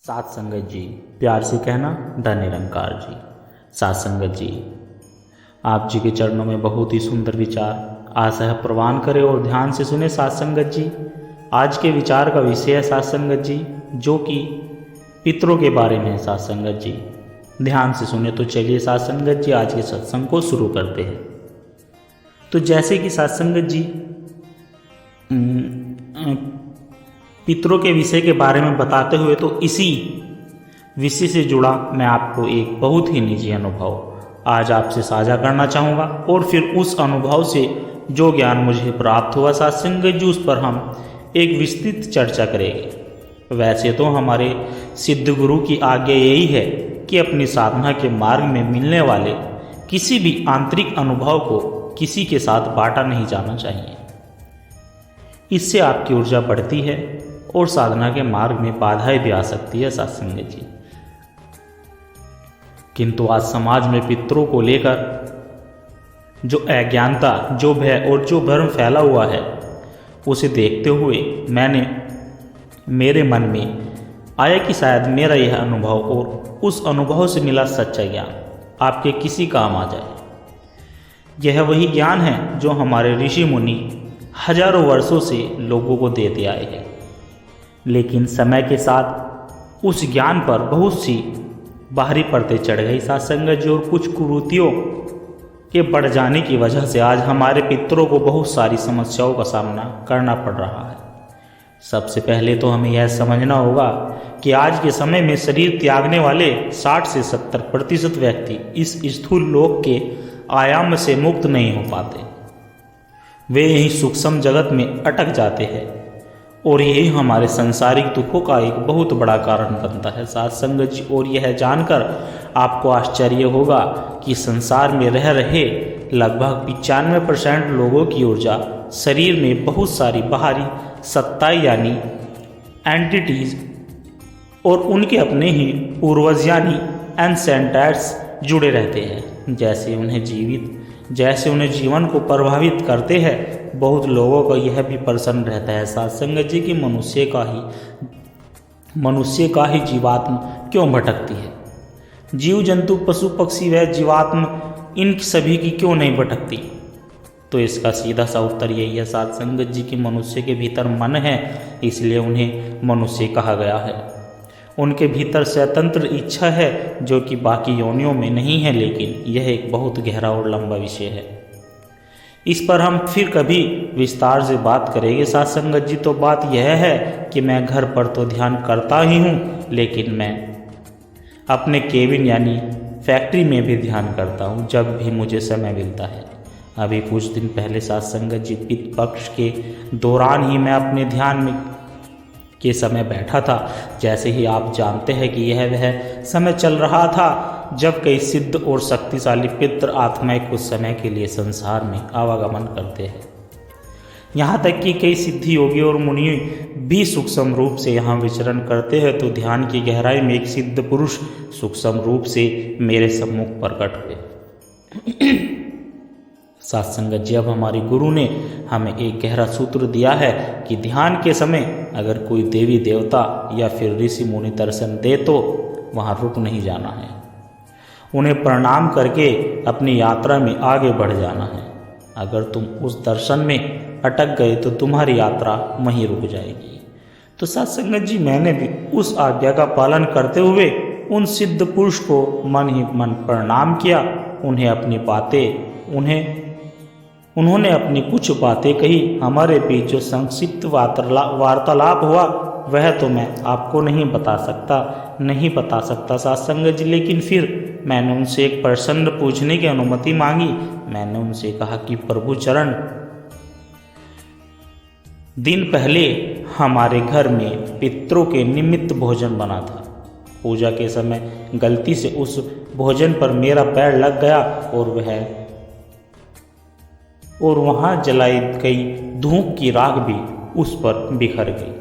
सात संगत जी, प्यार से कहना धन निरंकार जी। सात संगत जी, आप जी के चरणों में बहुत ही सुंदर विचार आशा है प्रवान करें और ध्यान से सुने सात संगत जी। आज के विचार का विषय है सात संगत जी, जो कि पितरों के बारे में है सात संगत जी। ध्यान से सुने तो चलिए सात संगत जी आज के सत्संग को शुरू करते हैं। तो जैसे कि सात संगत जी पितरों के विषय के बारे में बताते हुए, तो इसी विषय से जुड़ा मैं आपको एक बहुत ही निजी अनुभव आज आपसे साझा करना चाहूँगा और फिर उस अनुभव से जो ज्ञान मुझे प्राप्त हुआ सात संगत जी, उस पर हम एक विस्तृत चर्चा करेंगे। वैसे तो हमारे सिद्ध गुरु की आज्ञा यही है कि अपनी साधना के मार्ग में मिलने वाले किसी भी आंतरिक अनुभव को किसी के साथ बांटा नहीं जाना चाहिए। इससे आपकी ऊर्जा बढ़ती है और साधना के मार्ग में बाधाएं भी आ सकती है सात संगत जी। किंतु आज समाज में पितरों को लेकर जो अज्ञानता, जो भय और जो भ्रम फैला हुआ है, उसे देखते हुए मेरे मन में आया कि शायद मेरा यह अनुभव और उस अनुभव से मिला सच्चा ज्ञान आपके किसी काम आ जाए। यह वही ज्ञान है जो हमारे ऋषि मुनि हजारों वर्षों से लोगों को देते आए हैं, लेकिन समय के साथ उस ज्ञान पर बहुत सी बाहरी परतें चढ़ गई सात संगत जी, और कुछ कुरीतियों के बढ़ जाने की वजह से आज हमारे पितरों को बहुत सारी समस्याओं का सामना करना पड़ रहा है। सबसे पहले तो हमें यह समझना होगा कि आज के समय में शरीर त्यागने वाले 60 से 70% व्यक्ति इस स्थूल लोक के आयाम से मुक्त नहीं हो पाते। वे यही सूक्ष्म जगत में अटक जाते हैं और यही हमारे सांसारिक दुखों का एक बहुत बड़ा कारण बनता है सात संगत जी। और यह जानकर आपको आश्चर्य होगा कि संसार में रह रहे लगभग 95% लोगों की ऊर्जा शरीर में बहुत सारी बाहरी सत्ताएं यानी एंटिटीज और उनके अपने ही पूर्वज यानी एंसेंटर्स जुड़े रहते हैं। जैसे उन्हें जीवन को प्रभावित करते हैं, बहुत लोगों को यह भी प्रसन्न रहता है सात संगत जी कि मनुष्य का ही जीवात्मा क्यों भटकती है। जीव जंतु पशु पक्षी व जीवात्मा इन सभी की क्यों नहीं भटकती। तो इसका सीधा सा उत्तर यही है सात संगत जी कि मनुष्य के भीतर मन है, इसलिए उन्हें मनुष्य कहा गया है। उनके भीतर स्वतंत्र इच्छा है जो कि बाकी योनियों में नहीं है, लेकिन यह एक बहुत गहरा और लंबा विषय है। इस पर हम फिर कभी विस्तार से बात करेंगे सात संगत जी। तो बात यह है कि मैं घर पर तो ध्यान करता ही हूँ, लेकिन मैं अपने केबिन यानी फैक्ट्री में भी ध्यान करता हूँ जब भी मुझे समय मिलता है। अभी कुछ दिन पहले सात संगत जी पितृ पक्ष के दौरान ही मैं अपने ध्यान में के समय बैठा था। जैसे ही आप जानते हैं कि यह वह समय चल रहा था जब कई सिद्ध और शक्तिशाली पितृ आत्माएं कुछ समय के लिए संसार में आवागमन करते हैं। यहाँ तक कि कई सिद्धि योगी और मुनि भी सूक्ष्म रूप से यहाँ विचरण करते हैं। तो ध्यान की गहराई में एक सिद्ध पुरुष सूक्ष्म रूप से मेरे सम्मुख प्रकट हुए। सात संगत जी, अब हमारे गुरु ने हमें एक गहरा सूत्र दिया है कि ध्यान के समय अगर कोई देवी देवता या फिर ऋषि मुनि दर्शन दे तो वहाँ रुक नहीं जाना है, उन्हें प्रणाम करके अपनी यात्रा में आगे बढ़ जाना है। अगर तुम उस दर्शन में अटक गए तो तुम्हारी यात्रा वहीं रुक जाएगी। तो सात संगत जी, मैंने भी उस आज्ञा का पालन करते हुए उन सिद्ध पुरुष को मन ही मन प्रणाम किया। उन्होंने अपनी कुछ बातें कही। हमारे बीच जो संक्षिप्त वार्तालाप हुआ वह तो मैं आपको नहीं बता सकता सात संगत जी, लेकिन फिर मैंने उनसे एक प्रश्न पूछने की अनुमति मांगी। मैंने उनसे कहा कि प्रभु चरण, दिन पहले हमारे घर में पितरों के निमित्त भोजन बना था। पूजा के समय गलती से उस भोजन पर मेरा पैर लग गया और वहाँ जलाई गई धूप की राख भी उस पर बिखर गई।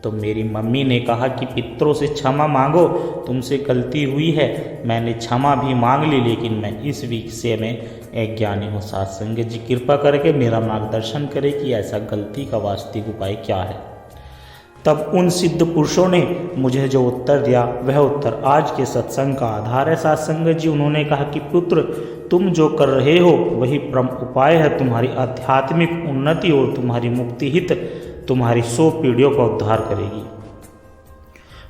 तो मेरी मम्मी ने कहा कि पितरों से क्षमा मांगो, तुमसे गलती हुई है। मैंने क्षमा भी मांग ली, लेकिन मैं इस विषय में अज्ञानी हूँ। सात संगत जी, कृपा करके मेरा मार्गदर्शन करें कि ऐसा गलती का वास्तविक उपाय क्या है। तब उन सिद्ध पुरुषों ने मुझे जो उत्तर दिया वह उत्तर आज के सत्संग का आधार है। सात्संगत जी, उन्होंने कहा कि पुत्र, तुम जो कर रहे हो वही परम उपाय है तुम्हारी आध्यात्मिक उन्नति और तुम्हारी मुक्ति हित तुम्हारी 100 पीढ़ियों का उद्धार करेगी।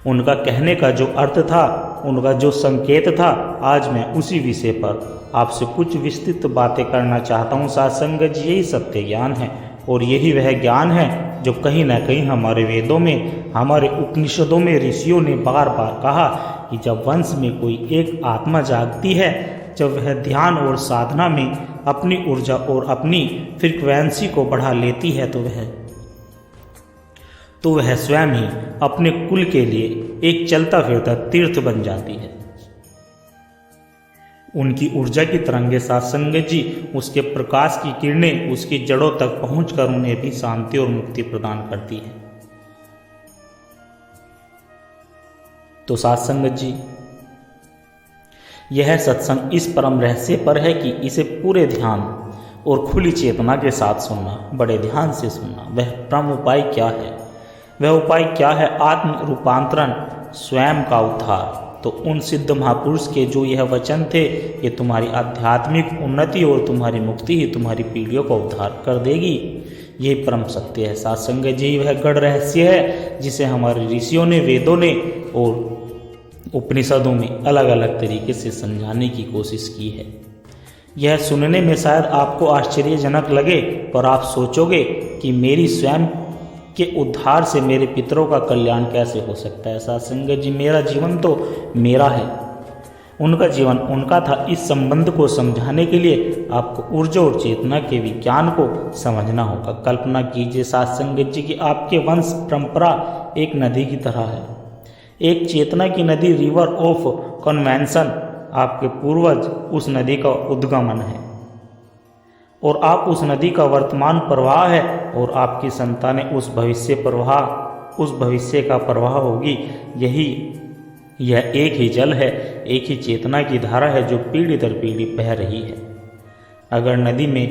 उनका कहने का जो अर्थ था, उनका जो संकेत था, आज मैं उसी विषय पर आपसे कुछ विस्तृत बातें करना चाहता हूँ। सात्संगत जी, यही सत्य ज्ञान है और यही वह ज्ञान है जो कहीं ना कहीं हमारे वेदों में, हमारे उपनिषदों में ऋषियों ने बार बार कहा कि जब वंश में कोई एक आत्मा जागती है, जब वह ध्यान और साधना में अपनी ऊर्जा और अपनी फ्रीक्वेंसी को बढ़ा लेती है तो वह स्वयं ही अपने कुल के लिए एक चलता फिरता तीर्थ बन जाती है। उनकी ऊर्जा की तरंगे सात्संगत जी, उसके प्रकाश की किरणें उसकी जड़ों तक पहुंचकर उन्हें भी शांति और मुक्ति प्रदान करती है। तो सात्संगत जी, यह सत्संग इस परम रहस्य पर है कि इसे पूरे ध्यान और खुली चेतना के साथ सुनना, बड़े ध्यान से सुनना। वह परम उपाय क्या है? वह उपाय क्या है? आत्म रूपांतरण, स्वयं का उद्धार। तो उन सिद्ध महापुरुष के जो यह वचन थे कि तुम्हारी आध्यात्मिक उन्नति और तुम्हारी मुक्ति ही तुम्हारी पीढ़ियों का उद्धार कर देगी, यही परम सत्य है। सात्संगत जी, वह गढ़ रहस्य है जिसे हमारे ऋषियों ने, वेदों ने और उपनिषदों में अलग अलग तरीके से समझाने की कोशिश की है। यह सुनने में शायद आपको आश्चर्यजनक लगे, पर आप सोचोगे कि मेरी स्वयं के उद्धार से मेरे पितरों का कल्याण कैसे हो सकता है। सात्संगत जी, मेरा जीवन तो मेरा है, उनका जीवन उनका था। इस संबंध को समझाने के लिए आपको ऊर्जा और चेतना के विज्ञान को समझना होगा। कल्पना कीजिए सात्संगत जी कि आपके वंश परंपरा एक नदी की तरह है, एक चेतना की नदी, रिवर ऑफ कन्वेंशन। आपके पूर्वज उस नदी का उद्गमन है और आप उस नदी का वर्तमान प्रवाह है और आपकी संतानें उस भविष्य का प्रवाह होगी। यह एक ही जल है, एक ही चेतना की धारा है जो पीढ़ी दर पीढ़ी बह रही है। अगर नदी में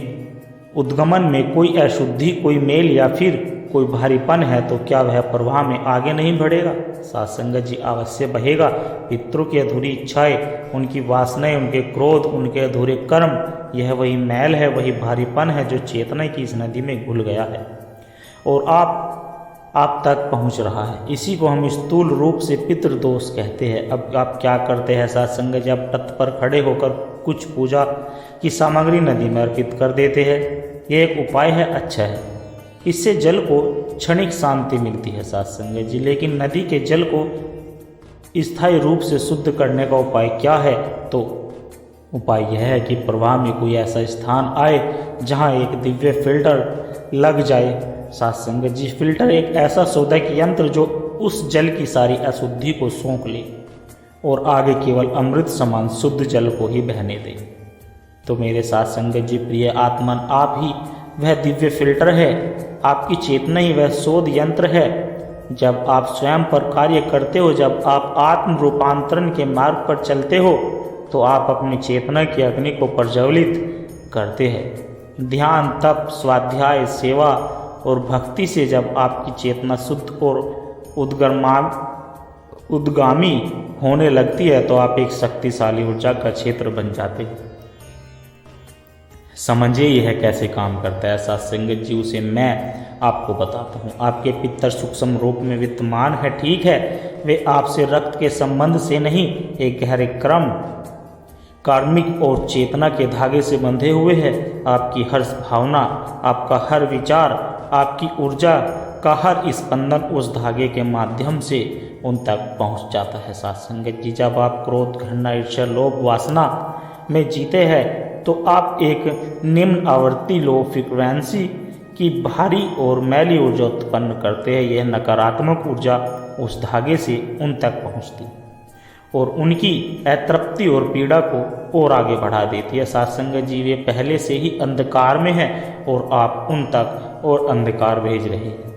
उद्गमन में कोई अशुद्धि, कोई मेल या फिर कोई भारीपन है तो क्या वह प्रवाह में आगे नहीं बढ़ेगा? सात्संगत जी, अवश्य बहेगा। पितरों की अधूरी इच्छाएं, उनकी वासनाएं, उनके क्रोध, उनके अधूरे कर्म, यह वही मैल है, वही भारीपन है जो चेतना की इस नदी में घुल गया है और आप तक पहुंच रहा है। इसी को हम स्थूल रूप से पितृदोष कहते हैं। अब आप क्या करते हैं सात्संगत जी? आप तट पर खड़े होकर कुछ पूजा की सामग्री नदी में अर्पित कर देते हैं। यह एक उपाय है, अच्छा है, इससे जल को क्षणिक शांति मिलती है सात्संगत जी। लेकिन नदी के जल को स्थायी रूप से शुद्ध करने का उपाय क्या है? तो उपाय यह है कि प्रवाह में कोई ऐसा स्थान आए जहां एक दिव्य फिल्टर लग जाए। सात्संगत जी, फिल्टर एक ऐसा शोधक यंत्र जो उस जल की सारी अशुद्धि को सोख ले और आगे केवल अमृत समान शुद्ध जल को ही बहने दे। तो मेरे सात्संगत जी, प्रिय आत्मन, आप ही वह दिव्य फिल्टर है, आपकी चेतना ही वह शोध यंत्र है। जब आप स्वयं पर कार्य करते हो, जब आप आत्म रूपांतरण के मार्ग पर चलते हो, तो आप अपनी चेतना की अग्नि को प्रज्वलित करते हैं। ध्यान, तप, स्वाध्याय, सेवा और भक्ति से जब आपकी चेतना शुद्ध और उद्गामी होने लगती है तो आप एक शक्तिशाली ऊर्जा का क्षेत्र बन जाते हैं। समझिए यह कैसे काम करता है सात्संगत जी, उसे मैं आपको बताता हूँ। आपके पितर सूक्ष्म रूप में विद्यमान है, ठीक है, वे आपसे रक्त के संबंध से नहीं, एक गहरे क्रम, कार्मिक और चेतना के धागे से बंधे हुए हैं। आपकी हर भावना, आपका हर विचार, आपकी ऊर्जा का हर स्पंदन उस धागे के माध्यम से उन तक पहुँच जाता है। सात्संगत जी, जब आप क्रोध, घृणा, ईर्ष्या, लोभ, वासना में जीते हैं तो आप एक निम्न आवृत्ति, लो फ्रीक्वेंसी की भारी और मैली ऊर्जा उत्पन्न करते हैं। यह नकारात्मक ऊर्जा उस धागे से उन तक पहुंचती और उनकी अतृप्ति और पीड़ा को और आगे बढ़ा देती है। सात्संगत जी, वे पहले से ही अंधकार में हैं और आप उन तक और अंधकार भेज रहे हैं।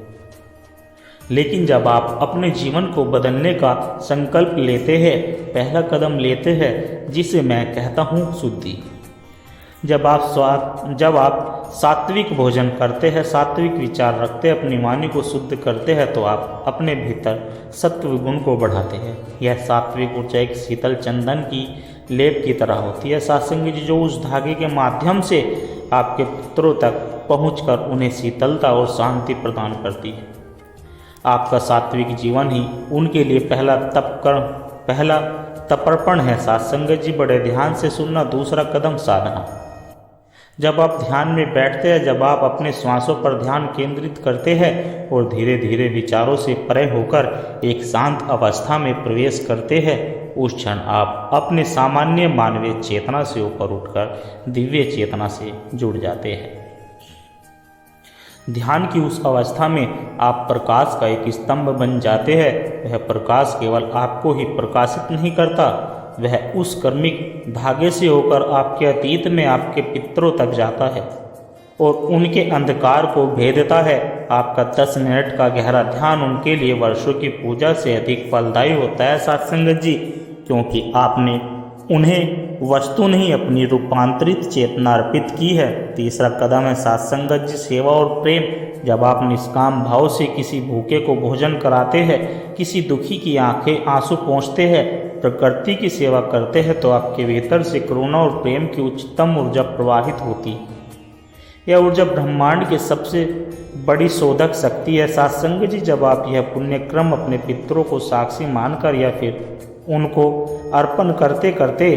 लेकिन जब आप अपने जीवन को बदलने का संकल्प लेते हैं, पहला कदम लेते हैं, जिसे मैं कहता हूँ शुद्धि, जब आप सात्विक भोजन करते हैं, सात्विक विचार रखते हैं, अपनी वाणी को शुद्ध करते हैं, तो आप अपने भीतर सत्व गुण को बढ़ाते हैं। यह सात्विक ऊर्जा एक शीतल चंदन की लेप की तरह होती है सात्संग जी, जो उस धागे के माध्यम से आपके पितरों तक पहुंचकर उन्हें शीतलता और शांति प्रदान करती है। आपका सात्विक जीवन ही उनके लिए पहला तपर्पण है सात्संग जी। बड़े ध्यान से सुनना। दूसरा कदम साधना। जब आप ध्यान में बैठते हैं, जब आप अपने श्वासों पर ध्यान केंद्रित करते हैं और धीरे धीरे विचारों से परे होकर एक शांत अवस्था में प्रवेश करते हैं, उस क्षण आप अपने सामान्य मानवीय चेतना से ऊपर उठकर दिव्य चेतना से जुड़ जाते हैं। ध्यान की उस अवस्था में आप प्रकाश का एक स्तंभ बन जाते हैं। वह प्रकाश केवल आपको ही प्रकाशित नहीं करता, वह उस कर्मिक धागे से होकर आपके अतीत में आपके पितरों तक जाता है और उनके अंधकार को भेदता है। आपका 10 मिनट का गहरा ध्यान उनके लिए वर्षों की पूजा से अधिक फलदायी होता है सत्संग जी, क्योंकि आपने उन्हें वस्तु नहीं अपनी रूपांतरित चेतना अर्पित की है। तीसरा कदम है सत्संग जी, सेवा और प्रेम। जब आप निष्काम भाव से किसी भूखे को भोजन कराते हैं, किसी दुखी की आंखें आंसू पोंछते हैं, प्रकृति की सेवा करते हैं, तो आपके भीतर से करुणा और प्रेम की उच्चतम ऊर्जा प्रवाहित होती है। यह ऊर्जा ब्रह्मांड की सबसे बड़ी शोधक शक्ति है सत्संग जी। जब आप यह पुण्यक्रम अपने पितरों को साक्षी मानकर या फिर उनको अर्पण करते करते,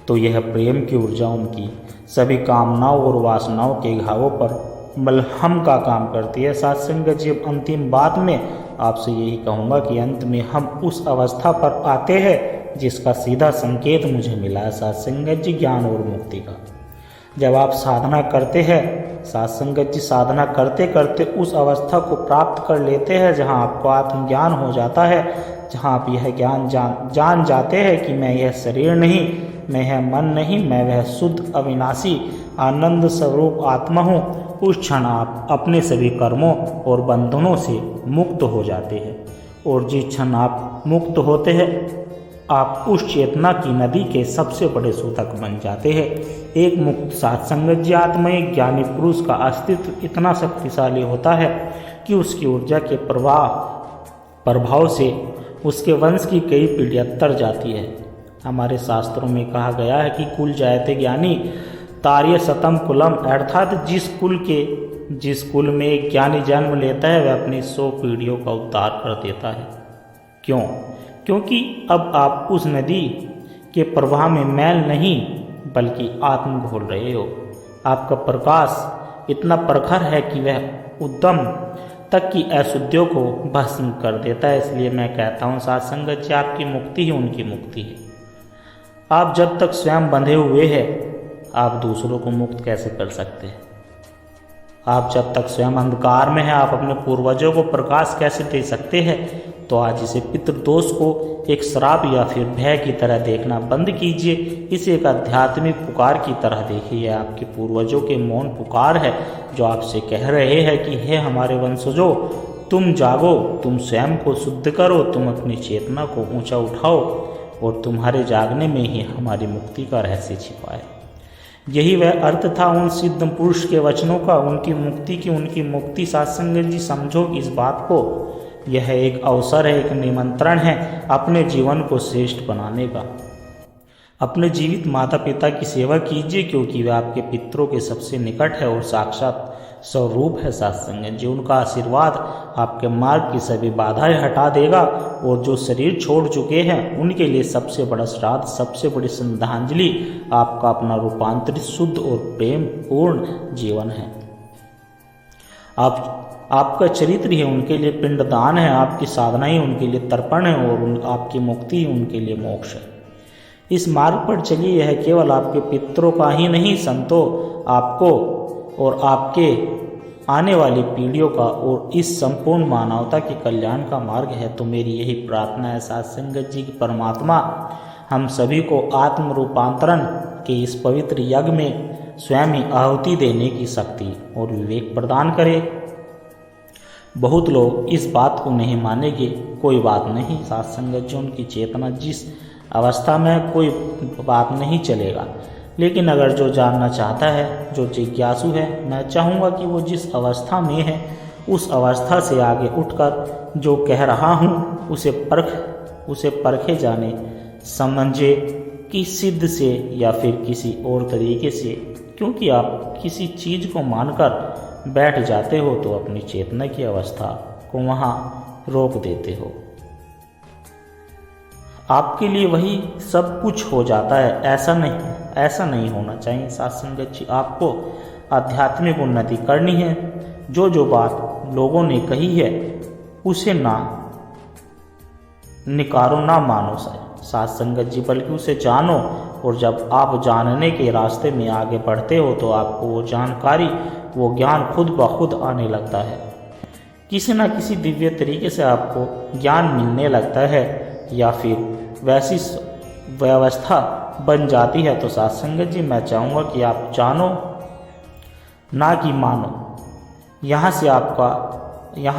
तो यह प्रेम की ऊर्जा उनकी सभी कामनाओं और वासनाओं के घावों पर मलहम का काम करती है सत्संग जी। अब अंतिम बात में आपसे यही कहूँगा कि अंत में हम उस अवस्था पर आते हैं जिसका सीधा संकेत मुझे मिला है सत्संग जी, ज्ञान और मुक्ति का। जब आप साधना करते हैं सत्संग जी, साधना करते करते उस अवस्था को प्राप्त कर लेते हैं जहाँ आपको आत्मज्ञान हो जाता है, जहाँ आप यह ज्ञान जान जाते हैं कि मैं यह शरीर नहीं, मैं यह मन नहीं, मैं वह शुद्ध अविनाशी आनंद स्वरूप आत्मा हूँ। उस क्षण आप अपने सभी कर्मों और बंधनों से मुक्त हो जाते हैं और जिस क्षण आप मुक्त होते हैं, आप उस चेतना की नदी के सबसे बड़े सूतक बन जाते हैं। एक मुक्त सत्संग जी आत्मा, एक ज्ञानी पुरुष का अस्तित्व इतना शक्तिशाली होता है कि उसकी ऊर्जा के प्रभाव से उसके वंश की कई पीढ़ियाँ तर जाती है। हमारे शास्त्रों में कहा गया है कि कुल जायते ज्ञानी तार्य शतम कुलम, अर्थात जिस कुल में एक ज्ञानी जन्म लेता है वह अपनी 100 पीढ़ियों का उद्धार कर देता है। क्यों? क्योंकि अब आप उस नदी के प्रवाह में मैल नहीं बल्कि आत्म घोल रहे हो। आपका प्रकाश इतना प्रखर है कि वह उद्यम तक की अशुद्धियों को भस्म कर देता है। इसलिए मैं कहता हूँ सत्संग जी, आपकी मुक्ति ही उनकी मुक्ति है। आप जब तक स्वयं बंधे हुए हैं, आप दूसरों को मुक्त कैसे कर सकते हैं? आप जब तक स्वयं अंधकार में हैं, आप अपने पूर्वजों को प्रकाश कैसे दे सकते हैं? तो आज इसे पितृदोष को एक श्राप या फिर भय की तरह देखना बंद कीजिए, इसे एक आध्यात्मिक पुकार की तरह देखिए। आपके पूर्वजों के मौन पुकार है जो आपसे कह रहे हैं कि हे हमारे वंशजों, तुम जागो, तुम स्वयं को शुद्ध करो, तुम अपनी चेतना को ऊंचा उठाओ और तुम्हारे जागने में ही हमारी मुक्ति का रहस्य छिपा है। यही वह अर्थ था उन सिद्ध पुरुष के वचनों का, उनकी मुक्ति सत्संग जी, समझो इस बात को। यह एक अवसर है, एक निमंत्रण है अपने जीवन को श्रेष्ठ बनाने का। अपने जीवित माता पिता की सेवा कीजिए, क्योंकि वह आपके पितरों के सबसे निकट है और साक्षात स्वरूप है सत्संग जी। उनका आशीर्वाद आपके मार्ग की सभी बाधाएं हटा देगा और जो शरीर छोड़ चुके हैं उनके लिए सबसे बड़ा श्राद्ध, सबसे बड़ी श्रद्धांजलि आपका अपना रूपांतरित शुद्ध और प्रेम पूर्ण जीवन है। आपका चरित्र ही उनके लिए पिंडदान है, आपकी साधना ही उनके लिए तर्पण है और आपकी मुक्ति ही उनके लिए मोक्ष है। इस मार्ग पर चलिए, यह केवल आपके पितरों का ही नहीं, संतों, आपको और आपके आने वाली पीढ़ियों का और इस संपूर्ण मानवता के कल्याण का मार्ग है। तो मेरी यही प्रार्थना है सत्संग जी की परमात्मा हम सभी को आत्म रूपांतरण के इस पवित्र यज्ञ में स्वयं ही आहुति देने की शक्ति और विवेक प्रदान करे। बहुत लोग इस बात को नहीं मानेंगे, कोई बात नहीं सत्संग जी, उनकी चेतना जिस अवस्था में कोई बात नहीं चलेगा। लेकिन अगर जो जानना चाहता है, जो जिज्ञासु है, मैं चाहूँगा कि वो जिस अवस्था में है उस अवस्था से आगे उठकर जो कह रहा हूँ उसे परखे जाने, समझे कि सिद्ध से या फिर किसी और तरीके से। क्योंकि आप किसी चीज़ को मानकर बैठ जाते हो तो अपनी चेतना की अवस्था को वहाँ रोक देते हो। आपके लिए वही सब कुछ हो जाता है। ऐसा नहीं होना चाहिए। साथ संगत जी, आपको आध्यात्मिक उन्नति करनी है। जो बात लोगों ने कही है उसे ना निकारो, ना मानो साथ संगत जी, बल्कि उसे जानो। और जब आप जानने के रास्ते में आगे बढ़ते हो तो आपको वो जानकारी, वो ज्ञान खुद ब खुद आने लगता है। किसी न किसी दिव्य तरीके से आपको ज्ञान मिलने लगता है या फिर वैसी व्यवस्था बन जाती है। तो साथ संगत जी, मैं चाहूँगा कि आप जानो ना कि मानो। यहाँ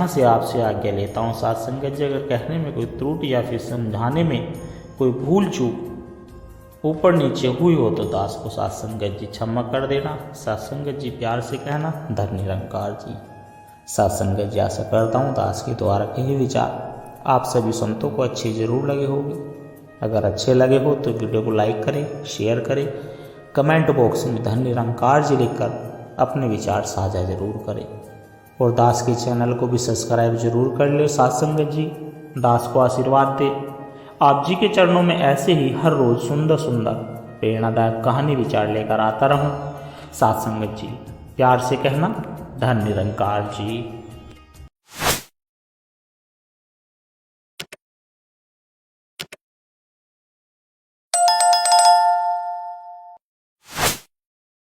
से आपसे आज्ञा लेता हूँ। साथ संगत जी, अगर कहने में कोई त्रुटि या फिर समझाने में कोई भूल चूक ऊपर नीचे हुई हो तो दास को साथ संगत जी क्षमा कर देना। साथ संगत जी, प्यार से कहना धन निरंकार जी। साथ संगत जी, आशा करता हूँ दास के द्वारा कहे विचार आप सभी संतों को अच्छे जरूर लगे होंगे। अगर अच्छे लगे हो तो वीडियो को लाइक करें, शेयर करें, कमेंट बॉक्स में धन निरंकार जी लिखकर अपने विचार साझा जरूर करें। और दास के चैनल को भी सब्सक्राइब जरूर कर ले। साथ संगत जी, दास को आशीर्वाद दे। आप जी के चरणों में ऐसे ही हर रोज सुंदर सुंदर प्रेरणादायक कहानी विचार लेकर आता रहूं। साथ संगत जी, प्यार से कहना धन निरंकार जी।